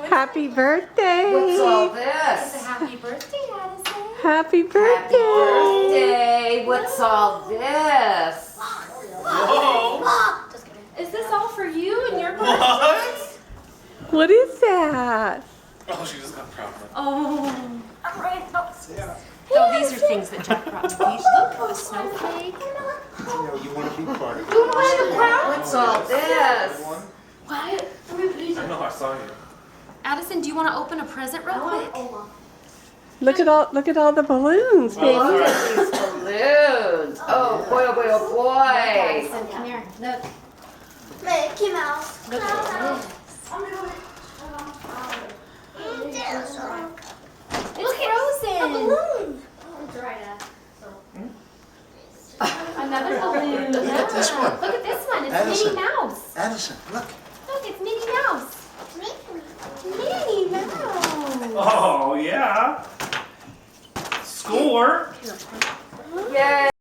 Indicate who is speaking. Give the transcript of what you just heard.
Speaker 1: Happy birthday.
Speaker 2: What's all
Speaker 3: It's a
Speaker 2: this?
Speaker 3: happy birthday, Addison.
Speaker 1: Happy birthday.
Speaker 2: Happy birthday. What's all this?
Speaker 4: Whoa!
Speaker 3: Just kidding. Is this all for you and your birthday?
Speaker 4: What?
Speaker 1: What is that?
Speaker 4: Oh, she just got proud.
Speaker 3: Oh.
Speaker 5: I'm ready to go.
Speaker 3: Oh, these are things that Jack brought me. Look, a snowflake.
Speaker 6: You want to be part of it.
Speaker 3: You want to crown?
Speaker 2: What's all this?
Speaker 3: What?
Speaker 4: I know, I saw you.
Speaker 3: Addison, do you want to open a present real quick?
Speaker 1: Look at all the balloons,
Speaker 2: Look
Speaker 1: baby.
Speaker 2: at these balloons. Oh boy, oh boy, oh boy.
Speaker 3: Addison, come here. Look.
Speaker 5: Mickey Mouse.
Speaker 3: Look at this. It's frozen.
Speaker 5: Balloon.
Speaker 3: Another balloon.
Speaker 6: Look at this one.
Speaker 3: Look at this one. It's
Speaker 6: Addison.
Speaker 3: Minnie Mouse.
Speaker 6: Addison, look.
Speaker 3: Look, it's Minnie Mouse. Minnie Mouse.
Speaker 4: Oh, yeah. Score.
Speaker 2: Yay.